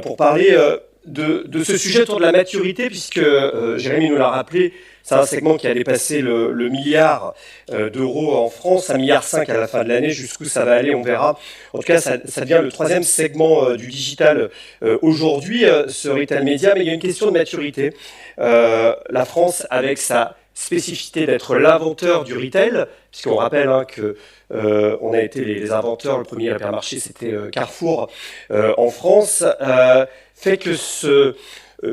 pour parler de ce sujet autour de la maturité, puisque Jérémy nous l'a rappelé, c'est un segment qui a dépassé le milliard d'euros en France, 1,5 milliard à la fin de l'année. Jusqu'où ça va aller, on verra. En tout cas, ça devient le troisième segment du digital aujourd'hui, ce retail média. Mais il y a une question de maturité. La France, avec sa spécificité d'être l'inventeur du retail, puisqu'on rappelle que on a été les inventeurs, le premier hypermarché c'était Carrefour en France, fait que ce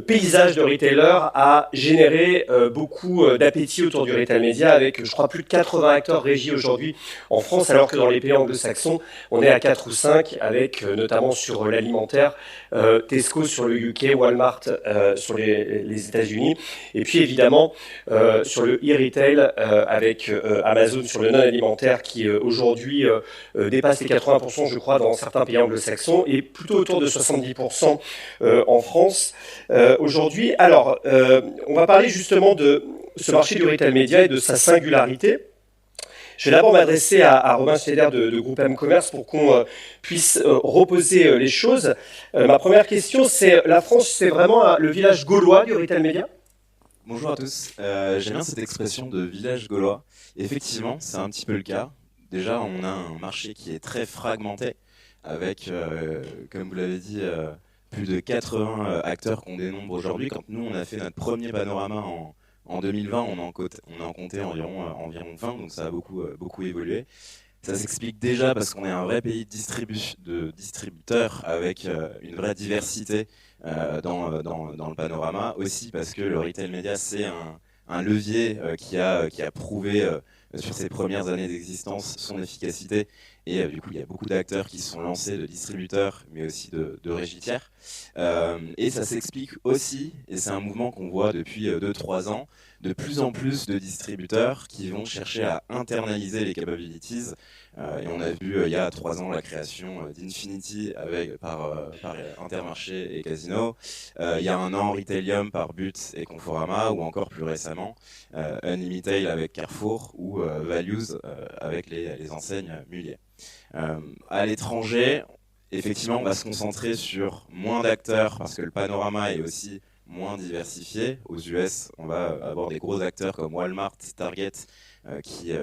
paysage de retailer a généré beaucoup d'appétit autour du retail média avec, je crois, plus de 80 acteurs régis aujourd'hui en France, alors que dans les pays anglo-saxons, on est à 4 ou 5, avec notamment sur l'alimentaire, Tesco sur le UK, Walmart sur les États-Unis, et puis évidemment sur le e-retail avec Amazon sur le non-alimentaire qui aujourd'hui dépasse les 80%, je crois, dans certains pays anglo-saxons, et plutôt autour de 70% en France. Aujourd'hui, alors, on va parler justement de ce marché du retail média et de sa singularité. Je vais d'abord m'adresser à Robin Schneider de Groupe M-Commerce pour qu'on puisse reposer les choses. Ma première question, c'est la France, c'est vraiment le village gaulois du retail média ? Bonjour à tous, j'aime bien cette expression de village gaulois. Effectivement, c'est un petit peu le cas. Déjà, on a un marché qui est très fragmenté, avec, comme vous l'avez dit, plus de 80 acteurs qu'on dénombre aujourd'hui. Quand nous, on a fait notre premier panorama en 2020, on en comptait environ 20, donc ça a beaucoup évolué. Ça s'explique déjà parce qu'on est un vrai pays de distributeurs avec une vraie diversité dans le panorama. Aussi parce que le retail média, c'est un levier qui a prouvé sur ses premières années d'existence son efficacité. Et du coup, il y a beaucoup d'acteurs qui se sont lancés, de distributeurs, mais aussi de régies tiers. Et ça s'explique aussi, et c'est un mouvement qu'on voit depuis 2-3 ans, de plus en plus de distributeurs qui vont chercher à internaliser les capabilities. Et on a vu il y a 3 ans la création d'Infinity par Intermarché et Casino. Il y a 1 an, Retailium par But et Conforama, ou encore plus récemment, Unlimitail avec Carrefour ou Values avec les enseignes Mullier. À l'étranger, effectivement, on va se concentrer sur moins d'acteurs parce que le panorama est aussi moins diversifié. Aux US, on va avoir des gros acteurs comme Walmart, Target, qui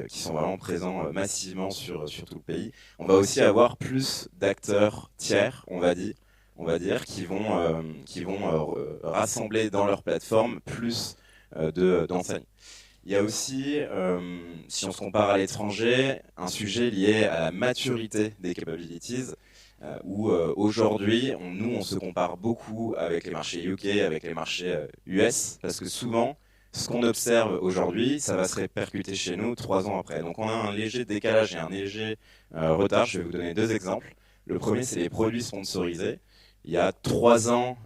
sont vraiment présents massivement sur tout le pays. On va aussi avoir plus d'acteurs tiers, on va dire, qui vont rassembler dans leur plateforme plus d'enseignes. Il y a aussi, si on se compare à l'étranger, un sujet lié à la maturité des capabilities, où aujourd'hui, on se compare beaucoup avec les marchés UK, avec les marchés US, parce que souvent, ce qu'on observe aujourd'hui, ça va se répercuter chez nous 3 ans après. Donc on a un léger décalage et un léger retard. Je vais vous donner 2 exemples. Le premier, c'est les produits sponsorisés. Il y a 3 ans,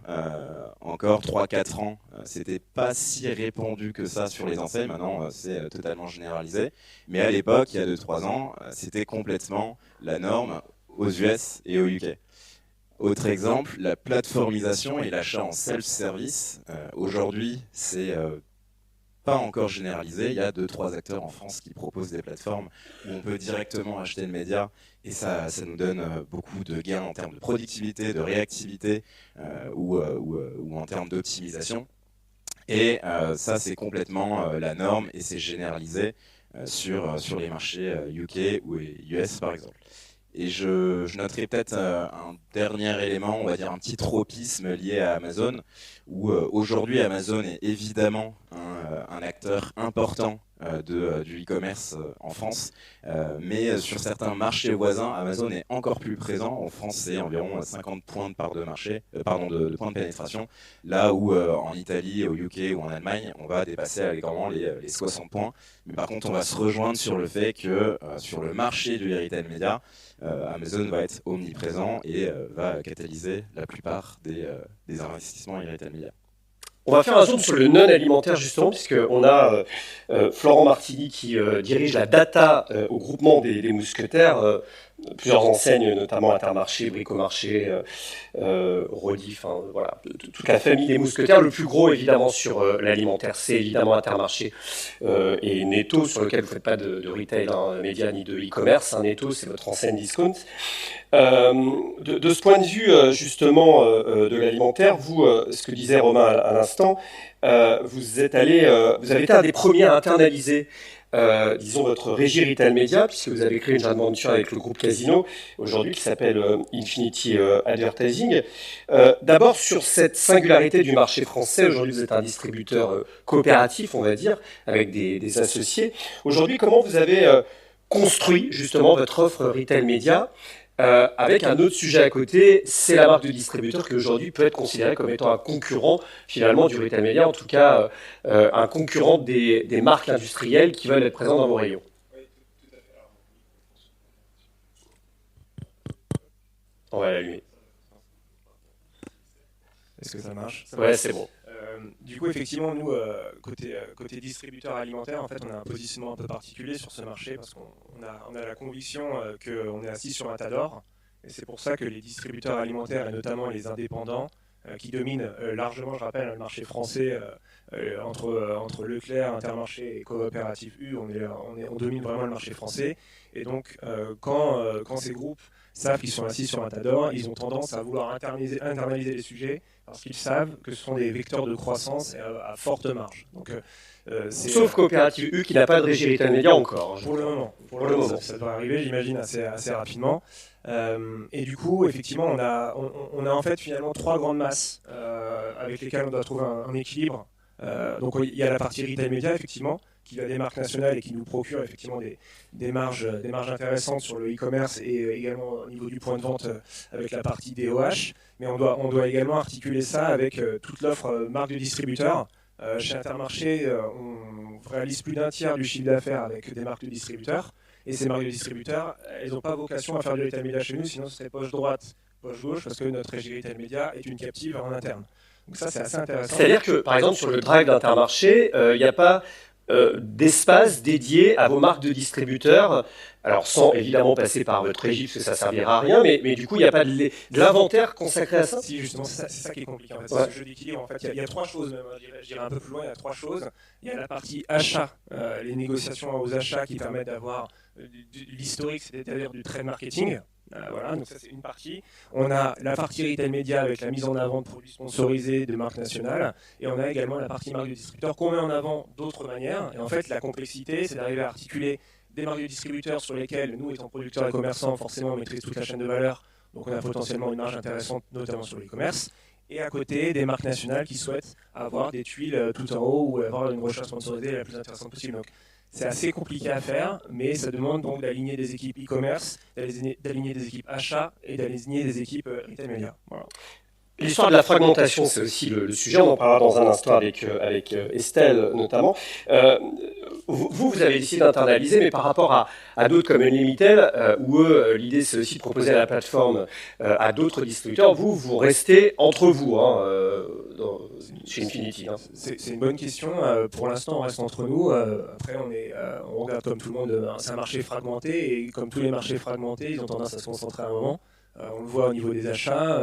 encore 3-4 ans, c'était pas si répandu que ça sur les enseignes. Maintenant, c'est totalement généralisé. Mais à l'époque, il y a 2-3 ans, c'était complètement la norme aux US et au UK. Autre exemple, la plateformisation et l'achat en self-service. Aujourd'hui, c'est pas encore généralisé. Il y a 2-3 acteurs en France qui proposent des plateformes où on peut directement acheter le média et ça nous donne beaucoup de gains en termes de productivité, de réactivité ou en termes d'optimisation. Et ça, c'est complètement la norme et c'est généralisé sur les marchés UK ou US par exemple. Et je noterai peut-être un dernier élément, on va dire un petit tropisme lié à Amazon, où aujourd'hui Amazon est évidemment un acteur important du e-commerce en France, mais sur certains marchés voisins, Amazon est encore plus présent. En France, c'est environ 50 points de part de marché, de points de pénétration, là où en Italie, au UK ou en Allemagne, on va dépasser allègrement les 60 points. Mais par contre, on va se rejoindre sur le fait que sur le marché du retail média, Amazon va être omniprésent et va catalyser la plupart des investissements en retail média. On va faire un zoom sur le non-alimentaire justement, puisqu'on a Florent Martini qui dirige la data au groupement des mousquetaires. plusieurs enseignes, notamment Intermarché, Bricomarché, Rodi, enfin voilà, toute la famille des mousquetaires. Le plus gros, évidemment, sur l'alimentaire, c'est évidemment Intermarché et Netto, sur lequel vous ne faites pas de retail média ni de e-commerce. Netto, c'est votre enseigne discount. De ce point de vue, justement, de l'alimentaire, vous, ce que disait Romain à l'instant, vous avez été un des premiers à internaliser disons votre régie retail média, puisque vous avez créé une joint venture avec le groupe Casino, aujourd'hui qui s'appelle Infinity Advertising. D'abord sur cette singularité du marché français, aujourd'hui vous êtes un distributeur coopératif, on va dire, avec des associés. Aujourd'hui, comment vous avez construit justement votre offre retail média avec un autre sujet à côté, c'est la marque de distributeur qui aujourd'hui peut être considérée comme étant un concurrent finalement du retail média, en tout cas un concurrent des marques industrielles qui veulent être présentes dans vos rayons. On va l'allumer. Est-ce que ça marche? Ouais, c'est bon. Du coup, effectivement, nous, côté distributeur alimentaire, en fait, on a un positionnement un peu particulier sur ce marché parce qu'on a la conviction qu'on est assis sur un tas d'or. Et c'est pour ça que les distributeurs alimentaires, et notamment les indépendants, qui dominent largement, je rappelle, le marché français entre Leclerc, Intermarché et Coopérative U, on domine vraiment le marché français. Et donc, quand ces groupes savent qu'ils sont assis sur un tas d'or, ils ont tendance à vouloir internaliser les sujets parce qu'ils savent que ce sont des vecteurs de croissance à forte marge. Donc, sauf Coopérative U qui n'a pas de régie retail média encore. Pour le moment. Ça devrait arriver, j'imagine, assez rapidement. Et du coup, effectivement, on a en fait finalement trois grandes masses avec lesquelles on doit trouver un équilibre. Donc il y a la partie retail média, effectivement, qui a des marques nationales et qui nous procure effectivement des marges intéressantes sur le e-commerce et également au niveau du point de vente avec la partie DOH. Mais on doit également articuler ça avec toute l'offre marque de distributeur. Chez Intermarché, on réalise plus d'un tiers du chiffre d'affaires avec des marques de distributeurs. Et ces marques de distributeurs, elles n'ont pas vocation à faire du retail média chez nous, sinon ce serait poche droite, poche gauche, parce que notre régie retail média est une captive en interne. Donc ça, c'est assez intéressant. C'est-à-dire que, par exemple, sur le drive d'Intermarché, il n'y a pas d'espace dédié à vos marques de distributeurs, alors sans évidemment passer par votre régie, parce que ça ne servira à rien, mais du coup, il n'y a pas de l'inventaire consacré à ça? Si, justement, c'est ça qui est compliqué. En fait, ouais. Ce jeu d'équilibre, en fait, il y a trois choses, même, je dirais un peu plus loin, il y a trois choses. Il y a la partie achat, les négociations aux achats qui permettent d'avoir l'historique, c'est-à-dire du trade marketing. Voilà, donc ça c'est une partie. On a la partie retail média avec la mise en avant de produits sponsorisés de marques nationales. Et on a également la partie marque de distributeur qu'on met en avant d'autres manières. Et en fait, la complexité, c'est d'arriver à articuler des marques de distributeurs sur lesquelles, nous, étant producteurs et commerçants, forcément, on maîtrise toute la chaîne de valeur. Donc on a potentiellement une marge intéressante, notamment sur l'e-commerce. Et à côté, des marques nationales qui souhaitent avoir des tuiles tout en haut ou avoir une recherche sponsorisée la plus intéressante possible. Donc, c'est assez compliqué à faire, mais ça demande donc d'aligner des équipes e-commerce, d'aligner des équipes achats et d'aligner des équipes retail média. Voilà. L'histoire de la fragmentation, c'est aussi le sujet, on en parlera dans un instant avec Estelle notamment. Vous avez décidé d'internaliser, mais par rapport à d'autres comme Unlimited, où eux, l'idée c'est aussi de proposer la plateforme à d'autres distributeurs, vous restez entre vous chez Infinity. C'est une bonne question. Pour l'instant, on reste entre nous. Après, on regarde comme tout le monde, c'est un marché fragmenté, et comme tous les marchés fragmentés, ils ont tendance à se concentrer à un moment. On le voit au niveau des achats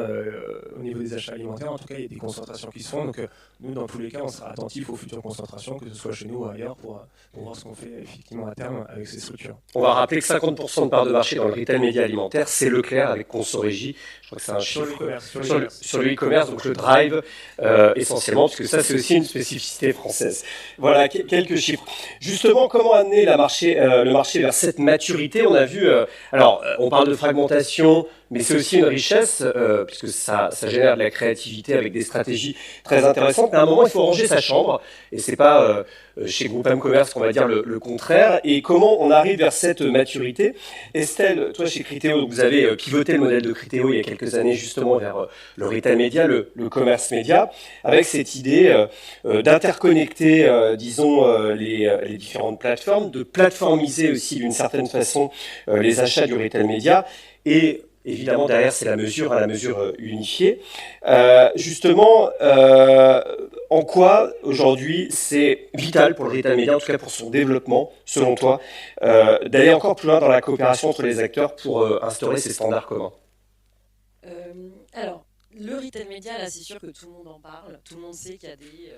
alimentaires, en tout cas, il y a des concentrations qui se font. Donc, nous, dans tous les cas, on sera attentifs aux futures concentrations, que ce soit chez nous ou ailleurs, pour voir ce qu'on fait effectivement à terme avec ces structures. On va rappeler que 50% de part de marché dans le retail média alimentaire, c'est Leclerc avec Consorégie. Je crois que c'est un chiffre. Sur le e-commerce, donc le drive, essentiellement, parce que ça, c'est aussi une spécificité française. Voilà, quelques chiffres. Justement, comment amener le marché vers cette maturité? On a vu, on parle de fragmentation, mais c'est aussi une richesse, puisque ça génère de la créativité avec des stratégies très intéressantes. Mais à un moment, il faut ranger sa chambre, et c'est pas chez Groupe M-Commerce qu'on va dire le contraire. Et comment on arrive vers cette maturité? Estelle, toi chez Criteo, vous avez pivoté le modèle de Criteo il y a quelques années justement vers le retail média, le commerce média, avec cette idée d'interconnecter, disons, les différentes plateformes, de plateformiser aussi d'une certaine façon les achats du retail média. Et évidemment, derrière, c'est la mesure, hein, la mesure unifiée. Justement, en quoi, aujourd'hui, c'est vital pour le retail média, en tout cas pour son développement, selon toi, d'aller encore plus loin dans la coopération entre les acteurs pour instaurer ces standards communs? Alors, le retail média, là, c'est sûr que tout le monde en parle. Tout le monde sait qu'il y a des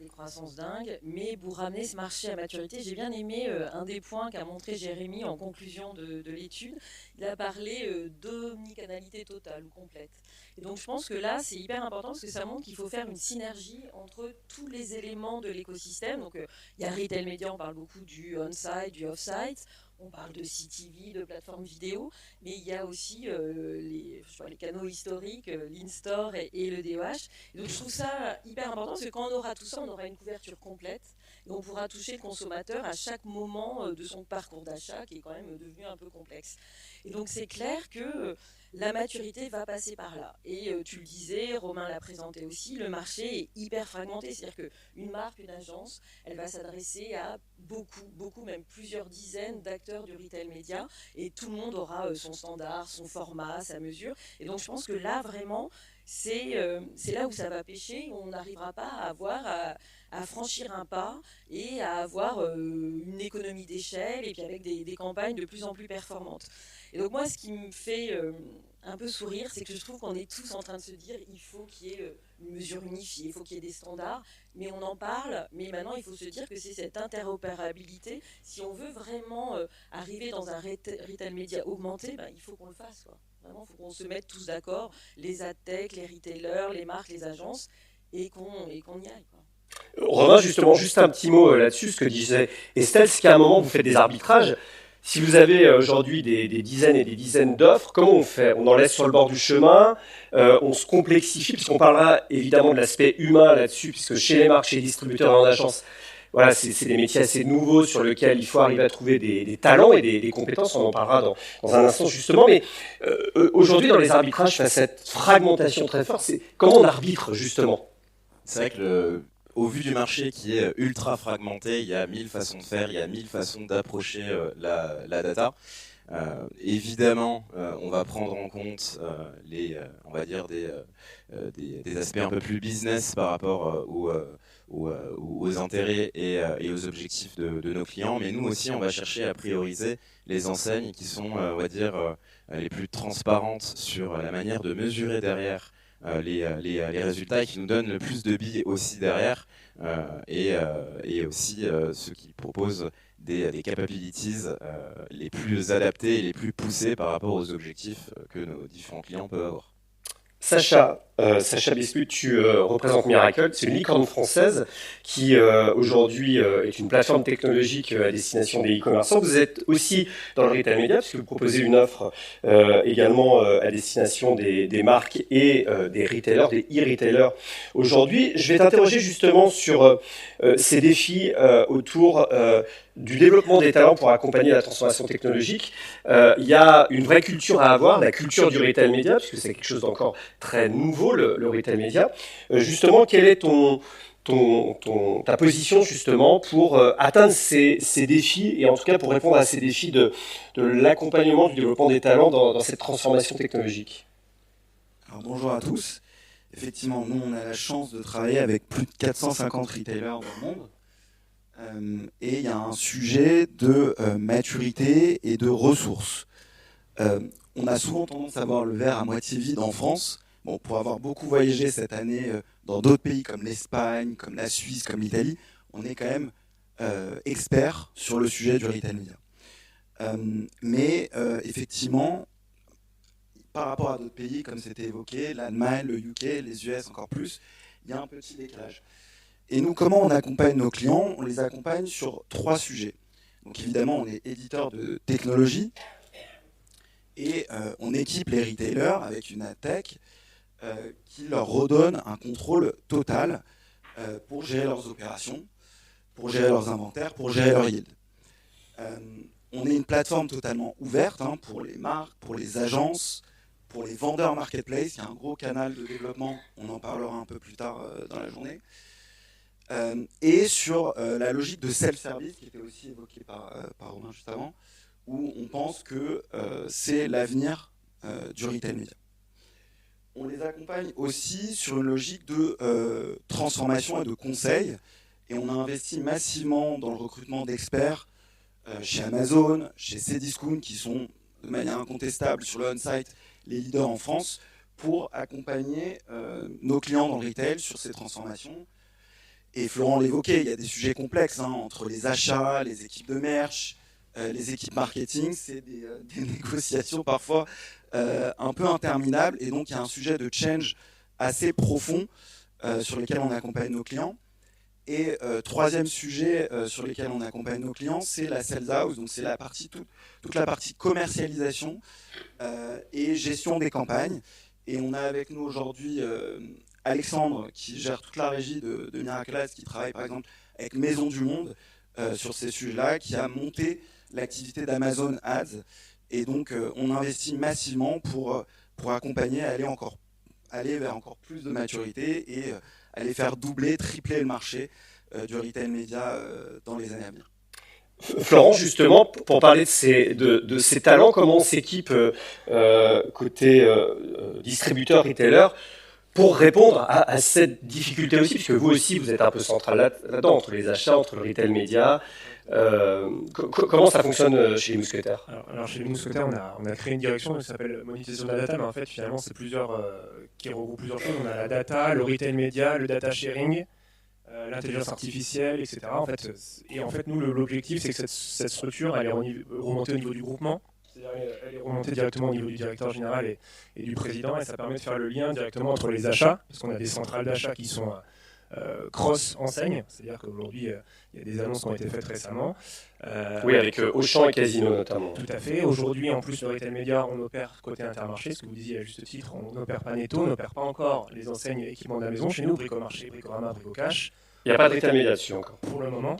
croissances dingues. Mais pour ramener ce marché à maturité, j'ai bien aimé un des points qu'a montré Jérémy en conclusion de l'étude. Il a parlé d'omnicanalité totale ou complète. Et donc, je pense que là, c'est hyper important parce que ça montre qu'il faut faire une synergie entre tous les éléments de l'écosystème. Donc, il y a retail média, on parle beaucoup du on-site, du off-site. On parle de CTV, de plateformes vidéo, mais il y a aussi les canaux historiques, l'in-store et le DOH. Et donc je trouve ça hyper important parce que quand on aura tout ça, on aura une couverture complète et on pourra toucher le consommateur à chaque moment de son parcours d'achat qui est quand même devenu un peu complexe. Et donc c'est clair que la maturité va passer par là. Et tu le disais, Romain l'a présenté aussi, le marché est hyper fragmenté. C'est-à-dire qu'une marque, une agence, elle va s'adresser à beaucoup, même plusieurs dizaines d'acteurs du retail média. Et tout le monde aura son standard, son format, sa mesure. Et donc je pense que là, vraiment, c'est là où ça va pêcher. On n'arrivera pas à à franchir un pas et à avoir une économie d'échelle et puis avec des campagnes de plus en plus performantes. Et donc moi, ce qui me fait un peu sourire, c'est que je trouve qu'on est tous en train de se dire il faut qu'il y ait une mesure unifiée, il faut qu'il y ait des standards, mais on en parle, mais maintenant il faut se dire que c'est cette interopérabilité. Si on veut vraiment arriver dans un retail média augmenté, ben, il faut qu'on le fasse, quoi. Vraiment, il faut qu'on se mette tous d'accord, les adtech, les retailers, les marques, les agences, et qu'on y aille, quoi. Romain, justement, juste un petit mot là-dessus, ce que disait Estelle, c'est qu'à un moment, vous faites des arbitrages. Si vous avez aujourd'hui des dizaines et des dizaines d'offres, comment on fait? On en laisse sur le bord du chemin, on se complexifie, puisqu'on parlera évidemment de l'aspect humain là-dessus, puisque chez les marques, chez les distributeurs et en agence, voilà, c'est des métiers assez nouveaux sur lesquels il faut arriver à trouver des talents et des compétences. On en parlera dans un instant justement. Mais aujourd'hui, dans les arbitrages, face à cette fragmentation très forte, c'est comment on arbitre justement? C'est vrai que au vu du marché qui est ultra fragmenté, il y a 1000 façons de faire, il y a 1000 façons d'approcher la data. Évidemment, on va prendre en compte on va dire des aspects un peu plus business par rapport aux intérêts et aux objectifs de nos clients. Mais nous aussi, on va chercher à prioriser les enseignes qui sont, on va dire, les plus transparentes sur la manière de mesurer derrière les résultats et qui nous donnent le plus de billes aussi derrière et aussi ceux qui proposent des capabilities les plus adaptées et les plus poussées par rapport aux objectifs que nos différents clients peuvent avoir. Sacha Bismuth, tu représentes Miracle, c'est une licorne française qui aujourd'hui est une plateforme technologique à destination des e-commerçants. Vous êtes aussi dans le retail média puisque vous proposez une offre également à destination des marques et des retailers, des e-retailers. Aujourd'hui, je vais t'interroger justement sur ces défis autour du développement des talents pour accompagner la transformation technologique. Il y a une vraie culture à avoir, la culture du retail média, puisque c'est quelque chose d'encore très nouveau, le retail média. Justement, quelle est ta position justement pour atteindre ces défis et en tout cas pour répondre à ces défis de l'accompagnement du développement des talents dans cette transformation technologique? Alors bonjour à tous. Effectivement, nous on a la chance de travailler avec plus de 450 retailers dans le monde. Et il y a un sujet de maturité et de ressources. On a souvent tendance à voir le verre à moitié vide en France. Bon, pour avoir beaucoup voyagé cette année dans d'autres pays comme l'Espagne, comme la Suisse, comme l'Italie, on est quand même expert sur le sujet du retail media. Mais effectivement, par rapport à d'autres pays, comme c'était évoqué, l'Allemagne, le UK, les US encore plus, il y a un petit décalage. Et nous, comment on accompagne nos clients? On les accompagne sur 3 sujets. Donc évidemment, on est éditeur de technologie et on équipe les retailers avec une ad tech qui leur redonne un contrôle total pour gérer leurs opérations, pour gérer leurs inventaires, pour gérer leur yield. On est une plateforme totalement ouverte pour les marques, pour les agences, pour les vendeurs marketplace. Il y a un gros canal de développement, on en parlera un peu plus tard dans la journée. Et sur la logique de self-service qui était aussi évoquée par Romain juste avant, où on pense que c'est l'avenir du retail média. On les accompagne aussi sur une logique de transformation et de conseil, et on a investi massivement dans le recrutement d'experts chez Amazon, chez Cdiscount, qui sont de manière incontestable sur le on-site les leaders en France, pour accompagner nos clients dans le retail sur ces transformations. Et Florent l'évoquait, il y a des sujets complexes entre les achats, les équipes de merch, les équipes marketing, c'est des négociations parfois un peu interminables, et donc il y a un sujet de change assez profond sur lesquels on accompagne nos clients. Et troisième sujet sur lequel on accompagne nos clients, c'est la sales house, donc c'est la partie, toute la partie commercialisation et gestion des campagnes. Et on a avec nous aujourd'hui Alexandre qui gère toute la régie de Miraclas, qui travaille par exemple avec Maison du Monde sur ces sujets-là, qui a monté l'activité d'Amazon Ads. Et donc on investit massivement pour accompagner, aller vers encore plus de maturité et aller faire doubler, tripler le marché du retail média dans les années à venir. Florent, justement, pour parler de ces talents, comment on s'équipe côté distributeur, retailer, pour répondre à cette difficulté aussi, puisque vous aussi, vous êtes un peu central là-dedans, entre les achats, entre le retail média. Comment ça fonctionne chez les Mousquetaires? Alors chez les Mousquetaires, on a créé une direction qui s'appelle monétisation de la data, mais en fait, finalement, c'est qui regroupe plusieurs choses. On a la data, le retail média, le data sharing, l'intelligence artificielle, etc. En fait, nous, l'objectif, c'est que cette structure, elle est remontée au niveau du groupement. C'est-à-dire, elle est remontée directement au niveau du directeur général et du président, et ça permet de faire le lien directement entre les achats, parce qu'on a des centrales d'achat qui sont cross-enseigne, c'est-à-dire qu'aujourd'hui, il y a des annonces qui ont été faites récemment. Oui, avec Auchan et Casino notamment. Tout à fait. Aujourd'hui, en plus, le retail média, on opère côté Intermarché, ce que vous disiez à juste titre, on n'opère pas Netto, on n'opère pas encore les enseignes équipements de la maison. Chez nous, Bricomarché, Bricorama, Bricocash. Il n'y a pas de retail média dessus encore. Pour le moment.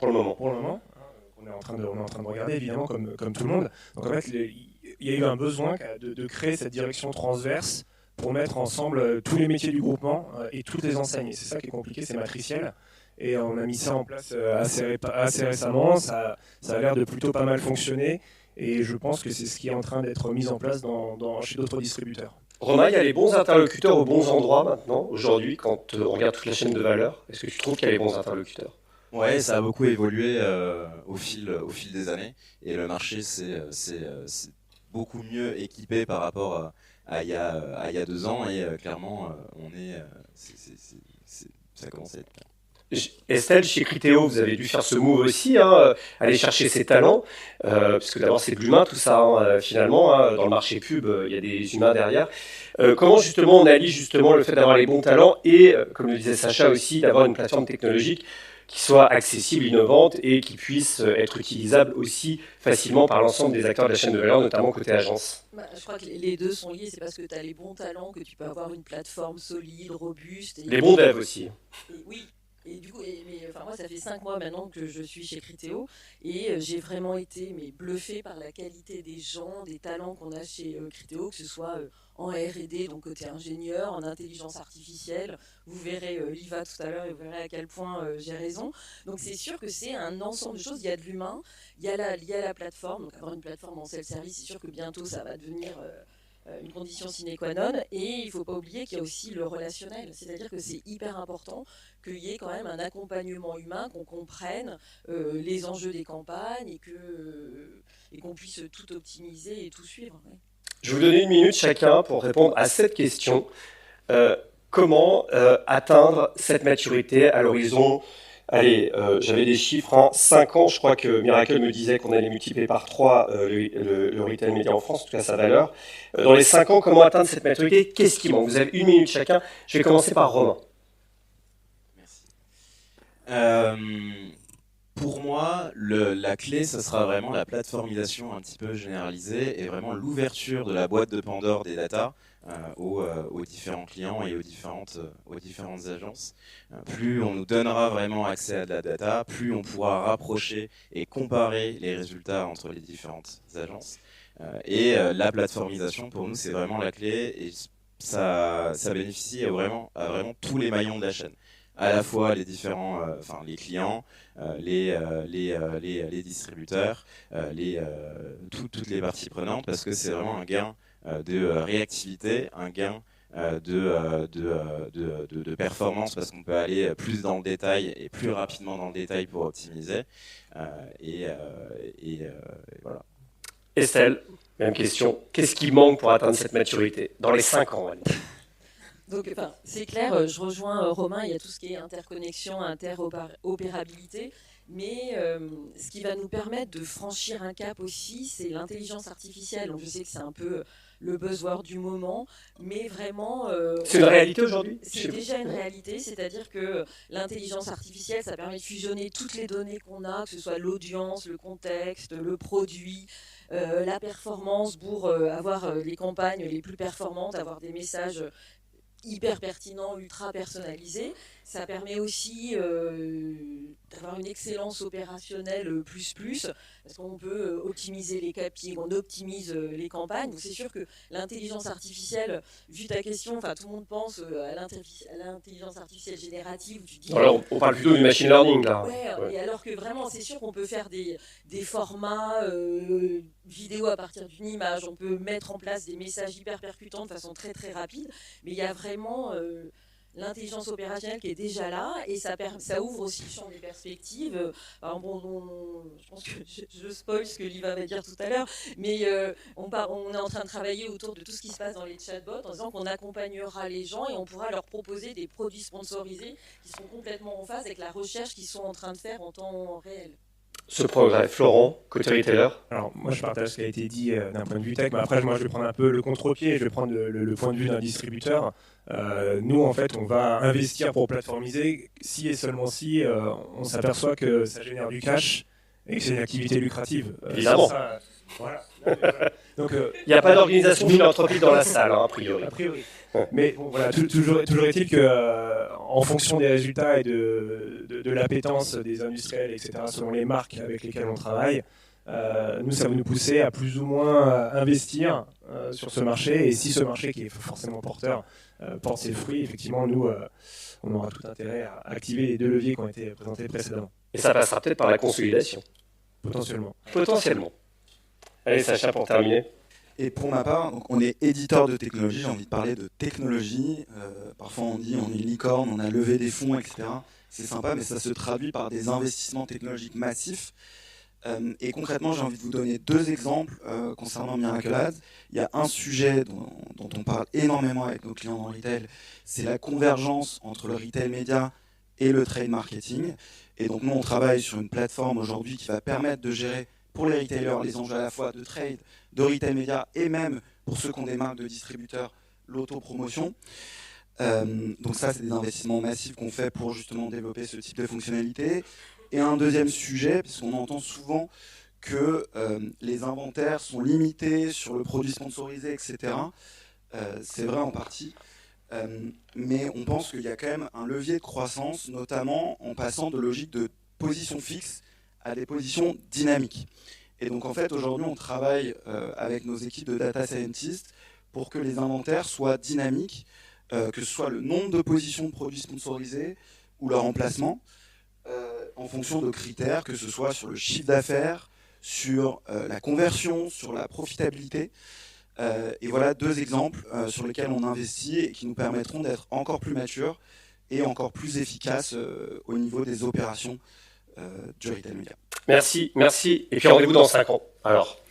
On est en train de regarder, évidemment, comme tout le monde. Donc en fait, il y a eu un besoin de créer cette direction transverse pour mettre ensemble tous les métiers du groupement et toutes les enseignes. Et c'est ça qui est compliqué, c'est matriciel. Et on a mis ça en place assez récemment. Ça a l'air de plutôt pas mal fonctionner. Et je pense que c'est ce qui est en train d'être mis en place chez d'autres distributeurs. Romain, il y a les bons interlocuteurs aux bons endroits maintenant, aujourd'hui, quand on regarde toute la chaîne de valeur. Est-ce que tu trouves qu'il y a les bons interlocuteurs? Ouais, ça a beaucoup évolué au fil des années. Et le marché, c'est beaucoup mieux équipé par rapport à il y a 2 ans. Et clairement, ça commence à être bien. Estelle, chez Criteo, vous avez dû faire ce move aussi, aller chercher ses talents, puisque d'abord c'est de l'humain tout ça, finalement, dans le marché pub, il y a des humains derrière. Comment justement on allie justement le fait d'avoir les bons talents et, comme le disait Sacha aussi, d'avoir une plateforme technologique qui soit accessible, innovante et qui puisse être utilisable aussi facilement par l'ensemble des acteurs de la chaîne de valeur, notamment côté agence? Je crois que les deux sont liés, c'est parce que tu as les bons talents que tu peux avoir une plateforme solide, robuste. Les bons devs aussi. Oui. Et du coup, moi, ça fait 5 mois maintenant que je suis chez Criteo et j'ai vraiment été bluffée par la qualité des gens, des talents qu'on a chez Criteo, que ce soit en R&D, donc côté ingénieur, en intelligence artificielle. Vous verrez Liva tout à l'heure et vous verrez à quel point j'ai raison. Donc c'est sûr que c'est un ensemble de choses. Il y a de l'humain, il y a la plateforme. Donc avoir une plateforme en self-service, c'est sûr que bientôt ça va devenir une condition sine qua non, et il ne faut pas oublier qu'il y a aussi le relationnel, c'est-à-dire que c'est hyper important qu'il y ait quand même un accompagnement humain, qu'on comprenne les enjeux des campagnes et qu'on puisse tout optimiser et tout suivre. Ouais. Je vais vous donner 1 minute chacun pour répondre à cette question. Comment atteindre cette maturité à l'horizon? Allez, j'avais des chiffres, 5 ans, je crois que Miracle me disait qu'on allait multiplier par 3 le retail média en France, en tout cas sa valeur. Dans les 5 ans, comment atteindre cette maturité? Qu'est-ce qui manque? Vous avez 1 minute chacun. Je vais commencer par Romain. Merci. Pour moi, la clé, ce sera vraiment la plateformisation un petit peu généralisée et vraiment l'ouverture de la boîte de Pandore des data aux différents clients et aux différentes agences. Plus on nous donnera vraiment accès à de la data, plus on pourra rapprocher et comparer les résultats entre les différentes agences. Et la plateformisation, pour nous, c'est vraiment la clé et ça bénéficie à vraiment tous les maillons de la chaîne. À la fois les différents, les clients, les distributeurs, toutes les parties prenantes, parce que c'est vraiment un gain de réactivité, un gain de performance parce qu'on peut aller plus dans le détail et plus rapidement dans le détail pour optimiser. Et voilà. Estelle, même question. Qu'est-ce qui manque pour atteindre cette maturité dans les 5 ans? Donc, c'est clair, je rejoins Romain, il y a tout ce qui est interconnexion, interopérabilité, mais ce qui va nous permettre de franchir un cap aussi, c'est l'intelligence artificielle. Donc, je sais que c'est un peu le buzzword du moment, mais vraiment... c'est une réalité aujourd'hui? C'est déjà une réalité, c'est-à-dire que l'intelligence artificielle, ça permet de fusionner toutes les données qu'on a, que ce soit l'audience, le contexte, le produit, la performance pour avoir les campagnes les plus performantes, avoir des messages hyper pertinent, ultra personnalisé. Ça permet aussi d'avoir une excellence opérationnelle plus, parce qu'on peut optimiser les KPI, on optimise les campagnes. Donc c'est sûr que l'intelligence artificielle, vu ta question, tout le monde pense à l'intelligence artificielle générative. Où tu dis, alors, on parle plutôt du machine learning là. Ouais. Et alors que vraiment, c'est sûr qu'on peut faire des formats vidéo à partir d'une image, on peut mettre en place des messages hyper percutants de façon très très rapide, mais il y a vraiment l'intelligence opérationnelle qui est déjà là, et ça ouvre aussi le champ des perspectives. Alors je pense que je spoil ce que Liva va dire tout à l'heure, mais on est en train de travailler autour de tout ce qui se passe dans les chatbots en disant qu'on accompagnera les gens et on pourra leur proposer des produits sponsorisés qui seront complètement en phase avec la recherche qu'ils sont en train de faire en temps réel. Ce progrès. Florent, côté retailer? Alors, moi, je partage ce qui a été dit d'un point de vue tech, mais après, moi, je vais prendre un peu le contre-pied, je vais prendre le point de vue d'un distributeur. Nous, en fait, on va investir pour plateformiser si et seulement si on s'aperçoit que ça génère du cash et que c'est une activité lucrative. Évidemment. Voilà. Donc, il n'y a pas d'organisation philanthropique dans la salle, a priori. A priori. Mais bon, voilà, toujours est-il que, en fonction des résultats et de l'appétence des industriels, etc., selon les marques avec lesquelles on travaille, nous, ça va nous pousser à plus ou moins investir sur ce marché. Et si ce marché, qui est forcément porteur, porte ses fruits, effectivement, nous, on aura tout intérêt à activer les deux leviers qui ont été présentés précédemment. Et ça passera peut-être par la consolidation. Potentiellement. Allez, Sacha, pour terminer. Et pour ma part, donc on est éditeur de technologie, j'ai envie de parler de technologie. Parfois on dit on est une licorne, on a levé des fonds, etc. C'est sympa, mais ça se traduit par des investissements technologiques massifs. Et concrètement, j'ai envie de vous donner 2 exemples concernant Miracle Ads. Il y a un sujet dont on parle énormément avec nos clients dans le retail, c'est la convergence entre le retail média et le trade marketing. Et donc nous, on travaille sur une plateforme aujourd'hui qui va permettre de gérer pour les retailers les enjeux à la fois de trade, de retail média et même pour ceux qui ont des marques de distributeurs, l'autopromotion. Donc ça, c'est des investissements massifs qu'on fait pour justement développer ce type de fonctionnalité. Et un deuxième sujet, puisqu'on entend souvent que les inventaires sont limités sur le produit sponsorisé, etc. C'est vrai en partie, mais on pense qu'il y a quand même un levier de croissance, notamment en passant de logique de position fixe à des positions dynamiques. Et donc en fait, aujourd'hui, on travaille avec nos équipes de data scientists pour que les inventaires soient dynamiques, que ce soit le nombre de positions de produits sponsorisés ou leur emplacement, en fonction de critères, que ce soit sur le chiffre d'affaires, sur la conversion, sur la profitabilité. Et voilà 2 exemples sur lesquels on investit et qui nous permettront d'être encore plus matures et encore plus efficaces au niveau des opérations du retail média. Merci. Et puis rendez-vous dans 5 ans. Alors.